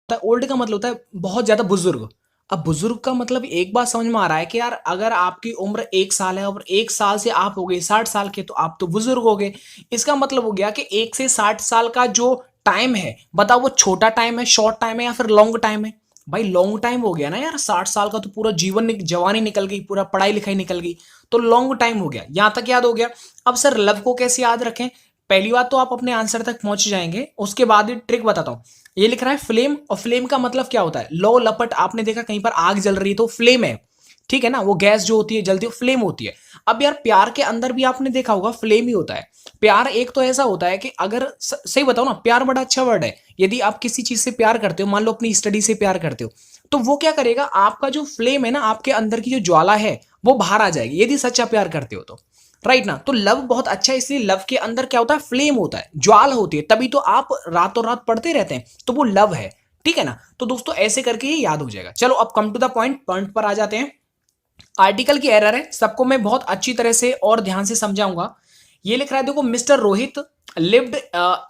Old का मतलब होता है बहुत ज्यादा बुजुर्ग। अब बुजुर्ग का मतलब एक बात समझ में आ रहा है कि यार अगर आपकी उम्र 1 साल है और 1 साल से आप हो गए 60 साल के तो आप तो बुजुर्ग हो गए। इसका मतलब हो गया कि 1 से 60 साल का जो टाइम है, बताओ वो छोटा टाइम है, शॉर्ट टाइम है या फिर लॉन्ग टाइम है। भाई लॉन्ग टाइम हो गया ना यार, 60 साल का तो पूरा जीवन जवानी निकल गई, पूरा पढ़ाई लिखाई निकल गई, तो लॉन्ग टाइम हो गया। यहां तक याद हो गया। अब सर लव को कैसे याद रखें? पहली बात तो आप अपने आंसर तक पहुंच जाएंगे, उसके बाद ट्रिक बताता हूं। ये लिख रहा है फ्लेम, और फ्लेम का मतलब क्या होता है? लो लपट, आपने देखा कहीं पर आग जल रही है तो फ्लेम है, ठीक है ना, वो गैस जो होती है जलती है फ्लेम होती है। अब यार प्यार के अंदर भी आपने देखा होगा फ्लेम ही होता है। प्यार एक तो ऐसा होता है कि अगर सही बताओ ना, प्यार बड़ा अच्छा वर्ड है। यदि आप किसी चीज से प्यार करते हो, मान लो अपनी स्टडी से प्यार करते हो, तो वो क्या करेगा, आपका जो फ्लेम है ना, आपके अंदर की जो ज्वाला है वो बाहर आ जाएगी, यदि सच्चा प्यार करते हो तो। राइट ना? तो लव बहुत अच्छा है, इसलिए लव के अंदर क्या होता है, फ्लेम होता है, ज्वाल होती है, तभी तो आप रातों रात पढ़ते रहते हैं, तो वो लव है। ठीक है ना? तो दोस्तों ऐसे करके ये याद हो जाएगा। चलो अब come to the point, point पर आ जाते हैं। आर्टिकल की एरर है, सबको मैं बहुत अच्छी तरह से और ध्यान से समझाऊंगा। ये लिख रहा है देखो, mister Rohit lived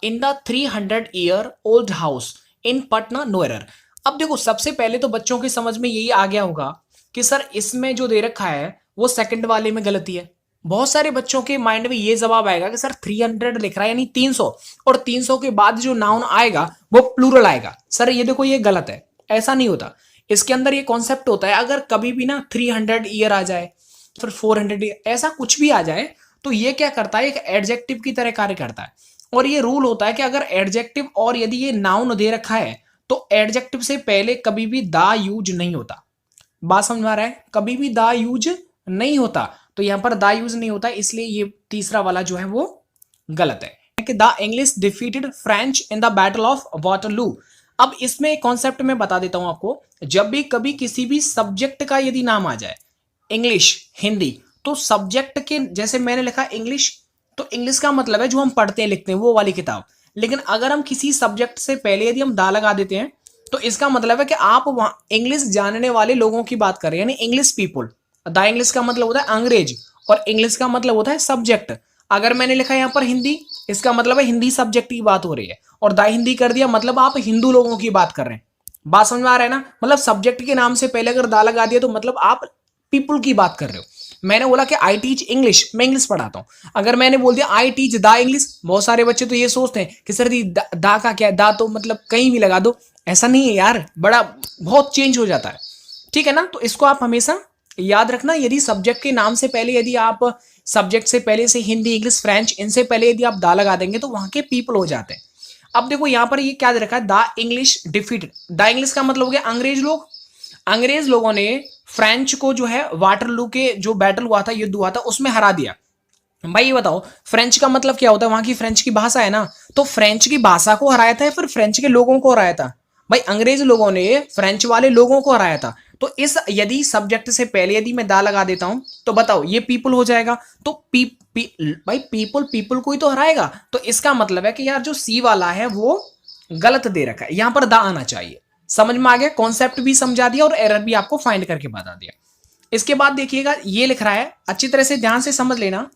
in the 300-year-old house in Patna, no error. अब देखो सबसे पहले तो बच्चों की समझ में यही आ गया होगा कि सर इसमें जो दे रखा है वो सेकंड वाले में गलती है। बहुत सारे बच्चों के माइंड में ये जवाब आएगा कि सर 300 लिख रहा है यानी 300, और 300 के बाद जो नाउन आएगा वो प्लूरल आएगा। सर ये देखो ये गलत है, ऐसा नहीं होता। इसके अंदर ये कॉन्सेप्ट होता है, अगर कभी भी ना 300 ईयर आ जाए, फिर 400 ऐसा कुछ भी आ जाए, तो ये क्या करता है, एक एडजेक्टिव की तरह कार्य करता है। और ये रूल होता है कि अगर एडजेक्टिव और यदि ये नाउन दे रखा है तो एडजेक्टिव से पहले कभी भी दा यूज नहीं होता। बात समझ में आ रहा है? कभी भी दा यूज नहीं होता, तो यहां पर दा यूज नहीं होता, इसलिए ये तीसरा वाला जो है वो गलत है कि the English defeated French in the battle of Waterloo. अब इसमें एक कॉन्सेप्ट मैं बता देता हूं आपको। जब भी कभी किसी भी सब्जेक्ट का यदि नाम आ जाए, इंग्लिश, हिंदी, तो सब्जेक्ट के जैसे मैंने लिखा इंग्लिश, तो इंग्लिश का मतलब है जो हम पढ़ते हैं लिखते हैं वो वाली किताब। लेकिन अगर हम किसी सब्जेक्ट से पहले यदि हम दा लगा देते हैं तो इसका मतलब है कि आप वहां इंग्लिश जानने वाले लोगों की बात कर रहे हैं, यानी इंग्लिश पीपुल। द इंग्लिश का मतलब होता है अंग्रेज, और इंग्लिश का मतलब होता है सब्जेक्ट। अगर मैंने लिखा यहां पर हिंदी, इसका मतलब है हिंदी सब्जेक्ट की बात हो रही है, और द हिंदी कर दिया मतलब आप हिंदू लोगों की बात कर रहे हैं। बात समझ में आ रहा है ना? मतलब सब्जेक्ट के नाम से पहले अगर दा लगा दिया तो मतलब आप पीपुल की बात कर रहे हो। मैंने बोला कि आई टीच इंग्लिश, मैं इंग्लिश पढ़ाता हूं। अगर मैंने बोल दिया आई टीच द इंग्लिश, बहुत सारे बच्चे तो ये सोचते हैं कि सर दा का क्या है, दा तो मतलब कहीं भी लगा दो। ऐसा नहीं है यार, बड़ा बहुत चेंज हो जाता है। ठीक है ना? तो इसको आप हमेशा याद रखना, यदि सब्जेक्ट के नाम से पहले यदि आप सब्जेक्ट से पहले से हिंदी, इंग्लिश, फ्रेंच, इनसे पहले यदि आप दा लगा देंगे तो वहां के पीपल हो जाते हैं। अब देखो यहां पर ये क्या दे रखा है, the English defeated. The English का मतलब हो गया अंग्रेज लोग। अंग्रेज लोगों ने फ्रेंच को जो है वाटरलू के जो बैटल हुआ था, युद्ध हुआ था, उसमें हरा दिया। भाई ये बताओ फ्रेंच का मतलब क्या होता है? वहां की फ्रेंच की भाषा है ना, तो फ्रेंच की भाषा को हराया था या फिर फ्रेंच के लोगों को हराया था? भाई अंग्रेज लोगों ने फ्रेंच वाले लोगों को हराया था। तो इस यदि सब्जेक्ट से पहले यदि मैं दा लगा देता हूं तो बताओ ये पीपल हो जाएगा। तो भाई पीपल पीपल को ही तो हराएगा, तो इसका मतलब है कि यार जो सी वाला है वो गलत दे रखा है, यहां पर दा आना चाहिए। समझ में आ गया? कॉन्सेप्ट भी समझा दिया और एरर भी आपको फाइंड करके बता दिया। इसके बाद देखिएगा ये लिख रहा है, अच्छी तरह से ध्यान से समझ लेना,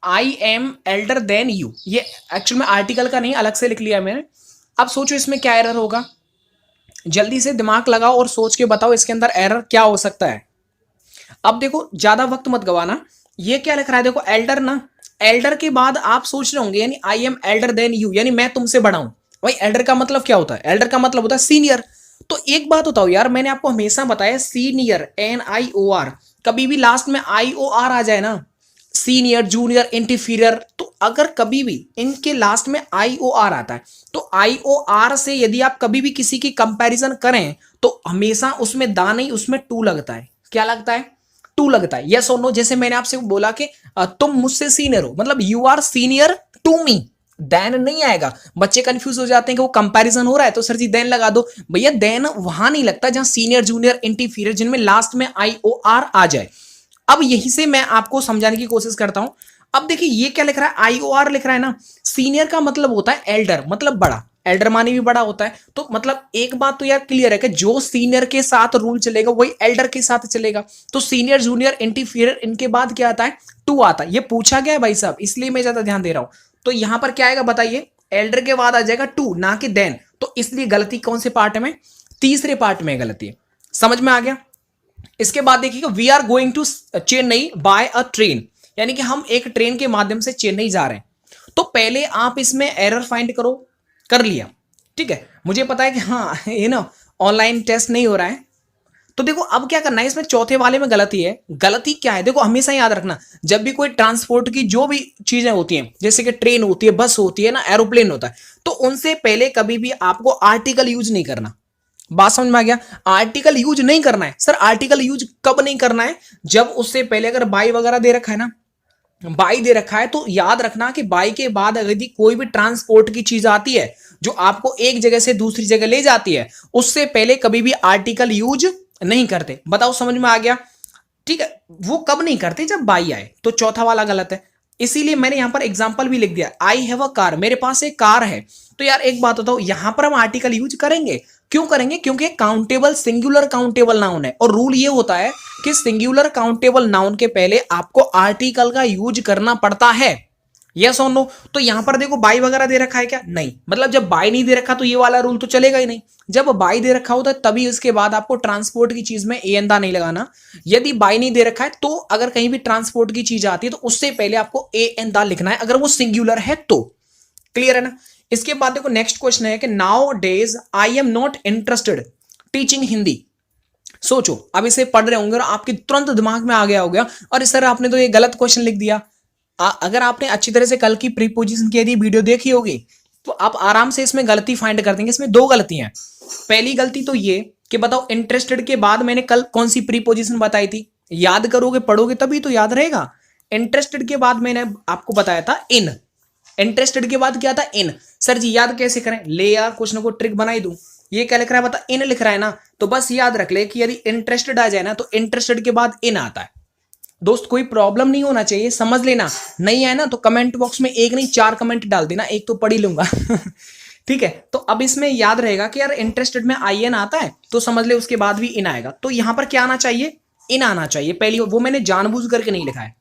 I am elder than you. ये एक्चुअल में आर्टिकल का नहीं, अलग से लिख लिया मैंने। अब सोचो इसमें क्या एरर होगा, जल्दी से दिमाग लगाओ और सोच के बताओ इसके अंदर एरर क्या हो सकता है। अब देखो ज्यादा वक्त मत गवाना। ये क्या लिख रहा है, देखो एल्डर ना, एल्डर के बाद आप सोच रहे होंगे यानी I am elder than you, यानी मैं तुमसे बड़ा हूं। भाई एल्डर का मतलब क्या होता है? एल्डर का मतलब होता है सीनियर। तो एक बात बताओ यार, मैंने आपको हमेशा बताया सीनियर, NIOR, कभी भी लास्ट में IOR आ जाए ना, सीनियर, जूनियर, इंटीफीरियर, तो अगर कभी भी इनके लास्ट में IOR आता है तो IOR से यदि आप कभी भी किसी की कंपैरिजन करें तो हमेशा उसमें दा नहीं, उसमें टू लगता है। क्या लगता है? टू लगता है। यस और नो? जैसे मैंने आपसे बोला कि तुम मुझसे सीनियर हो, मतलब you are senior to me, then नहीं आएगा। बच्चे कंफ्यूज हो जाते हैं कि वो कंपैरिजन हो रहा है तो सर जी देन लगा दो। भैया देन वहां नहीं लगता जहां सीनियर, जूनियर, इंटीफीरियर, जिनमें लास्ट में IOR आ जाए। अब यहीं से मैं आपको समझाने की कोशिश करता हूं। अब देखिए ये क्या लिख रहा है, IOR लिख रहा है ना। सीनियर का मतलब होता है एल्डर, मतलब बड़ा, एल्डर मानी भी बड़ा होता है। तो मतलब एक बात तो यार क्लियर है कि जो सीनियर के साथ रूल चलेगा वही एल्डर के साथ चलेगा। तो सीनियर, जूनियर, इंटीफीरियर, इनके बाद क्या आता है? टू आता है। ये पूछा गया है भाई साहब, इसलिए मैं ज्यादा ध्यान दे रहा हूं। तो यहां पर क्या आएगा बताइए? एल्डर के बाद आ जाएगा टू, ना कि देन। तो इसलिए गलती कौन से पार्ट में? तीसरे पार्ट में गलती है। समझ में आ गया? इसके बाद देखिएगा, we are going to Chennai by a train, यानी कि हम एक ट्रेन के माध्यम से चेन्नई जा रहे हैं। तो पहले आप इसमें एरर फाइंड करो, कर लिया, ठीक है। मुझे पता है कि हाँ ये ना ऑनलाइन टेस्ट नहीं हो रहा है, तो देखो अब क्या करना है, इसमें चौथे वाले में गलती है। गलती क्या है, देखो हमेशा याद रखना, जब भी कोई ट्रांसपोर्ट की जो भी चीजें होती हैं, जैसे कि ट्रेन होती है, बस होती है ना, एरोप्लेन होता है, तो उनसे पहले कभी भी आपको आर्टिकल यूज नहीं करना। बात समझ में आ गया? आर्टिकल यूज नहीं करना है। सर आर्टिकल यूज कब नहीं करना है? जब उससे पहले अगर बाई वगैरह दे रखा है ना, बाई दे रखा है, तो याद रखना कि बाई के बाद अगर कोई भी ट्रांसपोर्ट की चीज आती है जो आपको एक जगह से दूसरी जगह ले जाती है, उससे पहले कभी भी आर्टिकल यूज नहीं करते। बताओ समझ में आ गया? ठीक है, वो कब नहीं करते, जब बाई आए। तो चौथा वाला गलत है, इसीलिए मैंने यहां पर एग्जांपल भी लिख दिया, आई हैव अ कार, मेरे पास एक कार है। तो यार एक बात बताओ, यहां पर हम आर्टिकल यूज करेंगे, क्यों करेंगे? क्योंकि काउंटेबल सिंगुलर काउंटेबल नाउन है, और रूल ये होता है कि सिंगुलर काउंटेबल नाउन के पहले आपको आर्टिकल का यूज करना पड़ता है। यस और नो? तो यहां पर देखो बाई वगैरह दे रखा है क्या? नहीं, मतलब जब बाई नहीं दे रखा तो ये वाला रूल तो चलेगा ही नहीं। जब बाई दे रखा होता है तभी उसके बाद आपको ट्रांसपोर्ट की चीज में ए एन दा नहीं लगाना। यदि बाई नहीं दे रखा है तो अगर कहीं भी ट्रांसपोर्ट की चीज आती है तो उससे पहले आपको ए एन दा लिखना है, अगर वो सिंगुलर है तो। क्लियर है ना? इसके बाद देखो नेक्स्ट क्वेश्चन है कि now days I am not interested teaching Hindi. सोचो, अब इसे पढ़ रहे होंगे और आपके तुरंत दिमाग में आ गया होगा, और सर आपने तो ये गलत क्वेश्चन लिख दिया। अगर आपने अच्छी तरह से कल की प्रीपोजिशन की यदि वीडियो देखी होगी तो आप आराम से इसमें गलती फाइंड कर देंगे। इसमें दो गलतियां हैं। पहली गलती तो ये कि बताओ इंटरेस्टेड के बाद मैंने कल कौन सी प्रीपोजिशन बताई थी? याद करोगे, पढ़ोगे तभी तो याद रहेगा। इंटरेस्टेड के बाद मैंने आपको बताया था इन। इंटरेस्टेड के बाद क्या था? इन। सर जी याद कैसे करें? ले यार कुछ ना कुछ ट्रिक बनाई दूं। ये क्या लिख रहा है बता? इन लिख रहा है ना, तो बस याद रख ले कि यदि इंटरेस्टेड आ जाए ना तो इंटरेस्टेड के बाद इन आता है। दोस्त कोई प्रॉब्लम नहीं होना चाहिए, समझ लेना। नहीं है ना तो कमेंट बॉक्स में एक नहीं 4 कमेंट डाल देना, एक तो पढ़ ही लूंगा ठीक है, तो अब इसमें याद रहेगा कि यार इंटरेस्टेड में आई एन आता है तो समझ ले उसके बाद भी इन आएगा। तो यहां पर क्या आना चाहिए? इन आना चाहिए पहली। वो मैंने जानबूझ करके नहीं लिखा है,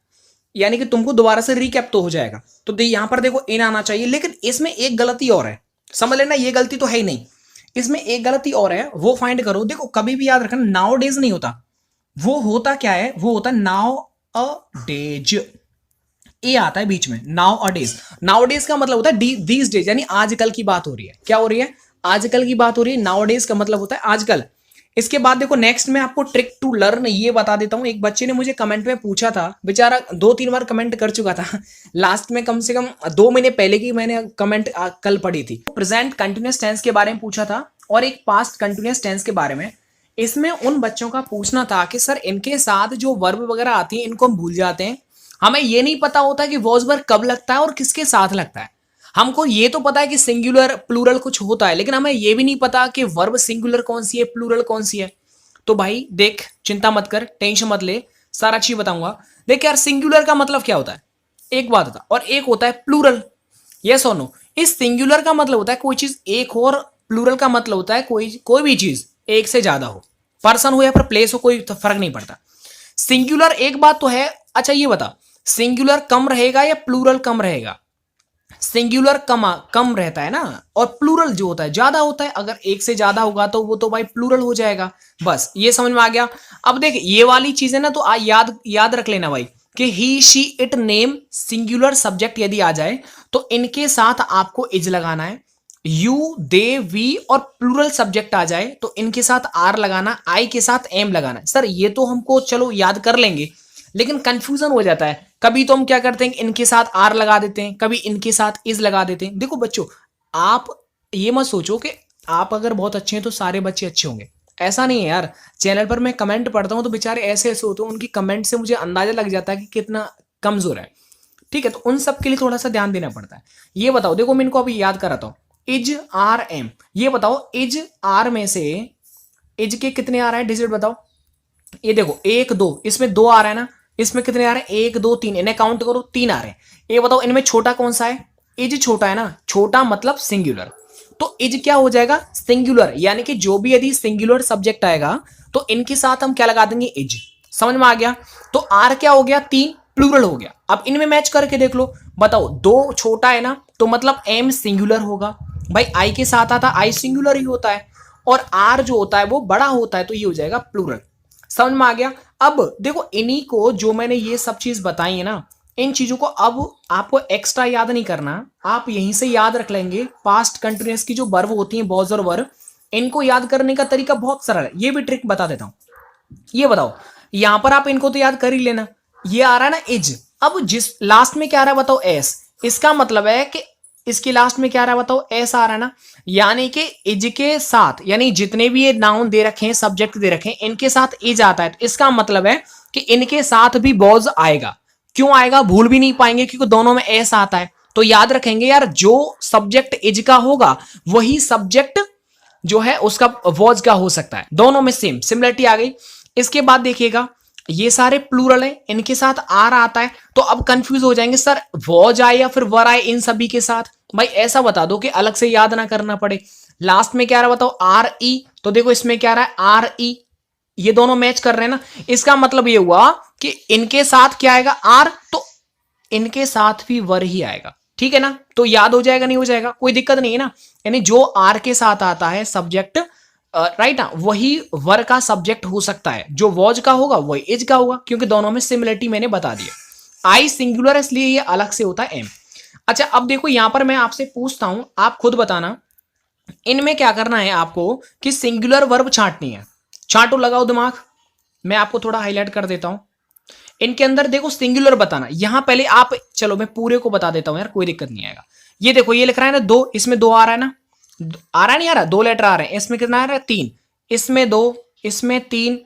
यानी कि तुमको दोबारा से रिकैप तो हो जाएगा। तो यहां पर देखो इन आना चाहिए, लेकिन इसमें एक गलती और है, समझ लेना। ये गलती तो है ही नहीं, इसमें एक गलती और है, वो फाइंड करो। देखो कभी भी याद रखना नाउ डेज नहीं होता, वो होता क्या है? वो होता नाउ अ डेज। ए आता है बीच में, नाउ अ डेज। नाउ डेज का मतलब होता है दीज डेज, यानी आजकल की बात हो रही है। क्या हो रही है? आजकल की बात हो रही है। नाउ डेज का मतलब होता है आजकल। इसके बाद देखो नेक्स्ट में आपको ट्रिक टू लर्न ये बता देता हूं। एक बच्चे ने मुझे कमेंट में पूछा था, बेचारा 2-3 बार कमेंट कर चुका था लास्ट में कम से कम 2 महीने पहले की मैंने कमेंट कल पढ़ी थी। प्रेजेंट कंटिन्यूअस टेंस के बारे में पूछा था और एक पास्ट कंटिन्यूअस टेंस के बारे में। इसमें उन बच्चों का पूछना था कि सर इनके साथ जो वर्ब वगैरह आती है इनको हम भूल जाते हैं, हमें ये नहीं पता होता कि वॉज वर्ब कब लगता है और किसके साथ लगता है। हमको ये तो पता है कि सिंगुलर प्लूरल कुछ होता है, लेकिन हमें ये भी नहीं पता कि वर्ब सिंगुलर कौन सी है, प्लूरल कौन सी है। तो भाई देख, चिंता मत कर, टेंशन मत ले, सारा चीज बताऊंगा। देख यार सिंगुलर का मतलब क्या होता है, एक बात होता है, और एक होता है प्लूरल। यस और नो? इस सिंगुलर का मतलब होता है कोई चीज एक हो, और प्लूरल का मतलब होता है कोई भी चीज एक से ज्यादा हो, पर्सन हो या फिर प्लेस हो, कोई तो फर्क नहीं पड़ता। सिंगुलर एक बात तो है। अच्छा ये बता, सिंगुलर कम रहेगा या प्लूरल कम रहेगा? सिंगुलर कम रहता है ना, और प्लूरल जो होता है ज्यादा होता है। अगर एक से ज्यादा होगा तो वो तो भाई प्लूरल हो जाएगा। बस ये समझ में आ गया। अब देख ये वाली चीज है ना, तो याद रख लेना भाई कि he she it name singular subject यदि आ जाए तो इनके साथ आपको इज लगाना है। यू दे वी और प्लूरल सब्जेक्ट आ जाए तो इनके साथ आर लगाना, आई के साथ एम लगाना है। सर ये तो हमको चलो याद कर लेंगे, लेकिन कंफ्यूजन हो जाता है। कभी तो हम क्या करते हैं, इनके साथ आर लगा देते हैं, कभी इनके साथ इज लगा देते हैं। देखो बच्चों, आप ये मत सोचो कि आप अगर बहुत अच्छे हैं तो सारे बच्चे अच्छे होंगे, ऐसा नहीं है यार। चैनल पर मैं कमेंट पढ़ता हूं तो बेचारे ऐसे ऐसे होते हैं, उनकी कमेंट से मुझे अंदाजा लग जाता है कि कितना कमजोर है। ठीक है, तो उन सब के लिए थोड़ा सा ध्यान देना पड़ता है। ये बताओ, देखो मैं इनको अभी याद कराता हूं। इज आर एम, ये बताओ इज आर में से इज के कितने आ रहा है डिजिट बताओ। ये देखो 1 2, इसमें 2 आ रहा है ना, इसमें कितने आ रहे हैं 1 2 3, इन्हें काउंट करो 3 आ रहे हैं। ये बताओ इनमें छोटा कौन सा है? इज छोटा है ना, छोटा मतलब सिंगुलर। तो इज क्या हो जाएगा? सिंगुलर, यानी कि जो भी यदि सिंगुलर सब्जेक्ट आएगा तो इनके साथ हम क्या लगा देंगे? इज। समझ में आ गया? तो आर क्या हो गया? 3 प्लूरल हो गया। अब इनमें मैच करके देख लो, बताओ 2 छोटा है ना, तो मतलब एम सिंगुलर होगा। भाई आई के साथ आता, आई सिंगुलर ही होता है। और आर जो होता है वो बड़ा होता है, तो ये हो जाएगा प्लूरल। समझ में आ गया। अब देखो इन्हीं को जो मैंने ये सब चीज बताई है ना, इन चीजों को अब आपको एक्स्ट्रा याद नहीं करना, आप यहीं से याद रख लेंगे। पास्ट कंटिन्यूअस की जो वर्ब होती है, बॉज और वर्ब, इनको याद करने का तरीका बहुत सरल है। ये भी ट्रिक बता देता हूं। ये बताओ, यहां पर आप इनको तो याद कर ही लेना। ये आ रहा है ना इज, अब जिस लास्ट में क्या आ रहा है बताओ, एस। इसका मतलब है कि इसके लास्ट में क्या आ रहा है बताओ, एस आ रहा है ना। यानी कि इज के साथ, यानी जितने भी ये नाउन दे रखे हैं, सब्जेक्ट दे रखे हैं, इनके साथ इज आता है, तो इसका मतलब है कि इनके साथ भी बॉज आएगा। क्यों आएगा, भूल भी नहीं पाएंगे क्योंकि दोनों में एस आता है। तो याद रखेंगे यार, जो सब्जेक्ट इज का होगा वही सब्जेक्ट जो है उसका वॉज का हो सकता है। दोनों में सेम सिमिलरिटी आ गई। इसके बाद देखिएगा, ये सारे प्लूरल हैं, इनके साथ आर आता है, तो अब कंफ्यूज हो जाएंगे, सर वॉज आए या फिर वर आए इन सभी के साथ। भाई ऐसा बता दो कि अलग से याद ना करना पड़े। लास्ट में क्या रहा बताओ, आर ई, तो देखो इसमें क्या रहा है, आर ई, ये दोनों मैच कर रहे हैं ना। इसका मतलब ये हुआ कि इनके साथ क्या आएगा, आर, तो इनके साथ भी वर ही आएगा। ठीक है ना, तो याद हो जाएगा, नहीं हो जाएगा, कोई दिक्कत नहीं है ना। यानी जो आर के साथ आता है सब्जेक्ट, राइट ना, वही वर का सब्जेक्ट हो सकता है। जो वॉज का होगा वही इज का होगा, क्योंकि दोनों में सिमिलरिटी मैंने बता दिया। आई सिंगुलर इसलिए ये अलग से होता है एम। अच्छा अब देखो यहां पर मैं आपसे पूछता हूं, आप खुद बताना, इनमें क्या करना है आपको कि सिंगुलर वर्ब छांटनी है। छांटो, लगाओ दिमाग। मैं आपको थोड़ा हाईलाइट कर देता हूं। इनके अंदर देखो सिंगुलर बताना, यहां पहले आप, चलो मैं पूरे को बता देता हूं यार, कोई दिक्कत नहीं आएगा। ये देखो ये लिख रहा है ना दो, इसमें दो आ रहा है ना, आ रहा नहीं आ रहा, दो लेटर आ रहे हैं, इसमें कितना आ रहा है, तीन, इसमें दो, इसमें तीन,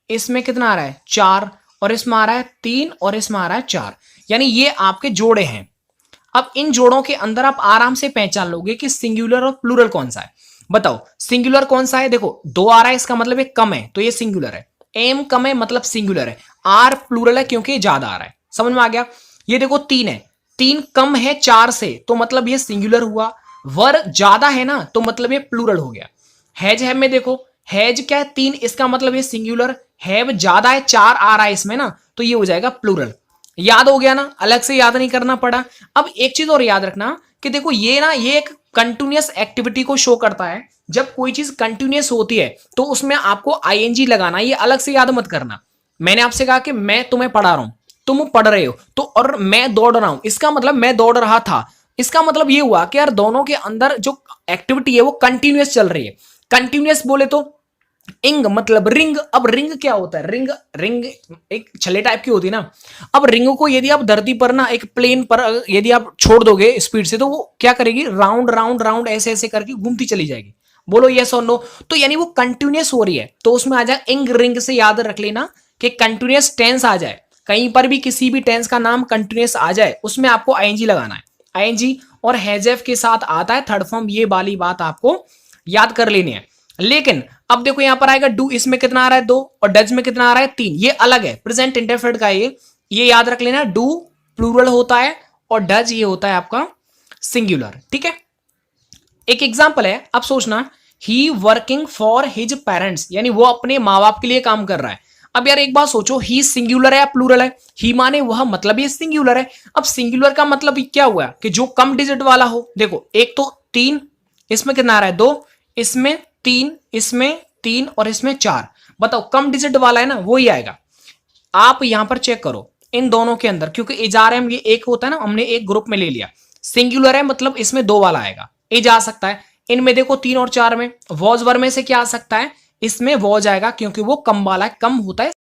इसमें कितना आ रहा है, चार, और इसमें आ रहा है तीन, और इसमें आ रहा है चार। यानी ये आपके जोड़े हैं। अब इन जोड़ों के अंदर आप आराम से पहचान लोगे कि सिंगुलर और प्लूरल कौन सा है। बताओ सिंगुलर कौन सा है, देखो दो आ रहा है, इसका मतलब एक कम है, तो ये सिंगुलर है। एम कम है मतलब सिंगुलर है। आर प्लूरल है क्योंकि ज्यादा आ रहा है। समझ में आ गया। ये देखो तीन है, तीन कम है चार से, तो मतलब ये सिंगुलर हुआ। वर ज्यादा है ना, तो मतलब ये प्लूरल हो गया। हैज है में देखो, हैज क्या है, तीन, इसका मतलब ये सिंगुलर। हैव ज्यादा है, चार आ रहा है इसमें ना, तो ये हो जाएगा प्लूरल। याद हो गया ना, अलग से याद नहीं करना पड़ा। अब एक चीज और याद रखना कि देखो ये ना, ये एक कंटिन्यूअस एक्टिविटी को शो करता है। जब कोई चीज कंटिन्यूअस होती है तो उसमें आपको आईएनजी लगाना, ये अलग से याद मत करना। मैंने आपसे कहा कि मैं तुम्हें पढ़ा रहा हूं, तुम पढ़ रहे हो, तो और मैं दौड़ रहा हूं, इसका मतलब मैं दौड़ रहा था। इसका मतलब ये हुआ कि यार दोनों के अंदर जो एक्टिविटी है वो कंटिन्यूअस चल रही है। कंटिन्यूअस बोले तो इंग मतलब रिंग। अब रिंग क्या होता है, रिंग, रिंग एक छल्ले टाइप की होती है ना। अब रिंग को यदि आप धरती पर ना एक प्लेन पर यदि आप छोड़ दोगे स्पीड से, तो वो क्या करेगी, राउंड राउंड राउंड ऐसे ऐसे करके घूमती चली जाएगी। बोलो यस और नो। तो यानी वो कंटिन्यूअस हो रही है, तो उसमें आ जाए इंग रिंग, से याद रख लेना कि कंटिन्यूअस टेंस आ जाए। कहीं पर भी किसी भी टेंस का नाम कंटिन्यूअस आ जाए, उसमें आपको आईएनजी लगाना है। आईएनजी और हैजएफ के साथ आता है थर्ड फॉर्म, ये वाली बात आपको याद कर लेनी है। लेकिन अब देखो यहां पर आएगा डू, इसमें कितना आ रहा है दो, और डज में कितना आ रहा है तीन, ये अलग है, प्रेजेंट इंडेफिनिट का ये याद रख लेना। डू प्लूरल होता है और डज ये होता है आपका सिंगुलर। ठीक है, एक एग्जांपल है, अब सोचना, ही वर्किंग फॉर हिज पेरेंट्स, यानी वो अपने माँ बाप के लिए काम कर रहा है। अब यार एक बात सोचो, ही सिंगुलर है या प्लूरल है, ही माने वह मतलब ये सिंगुलर है। अब सिंगुलर का मतलब क्या हुआ कि जो कम डिजिट वाला हो। देखो एक तो तीन, इसमें कितना आ रहा है दो, इसमें तीन, इसमें तीन, और इसमें चार। बताओ कम डिजिट वाला है ना, वो ही आएगा। आप यहां पर चेक करो इन दोनों के अंदर, क्योंकि एजारएम ये एक होता है ना, हमने एक ग्रुप में ले लिया। सिंगुलर है मतलब इसमें दो वाला आएगा, एज आ सकता है। इनमें देखो तीन और चार में, वॉज वर में से क्या आ सकता है, इसमें वॉज आएगा क्योंकि वो कम वाला है, कम होता है।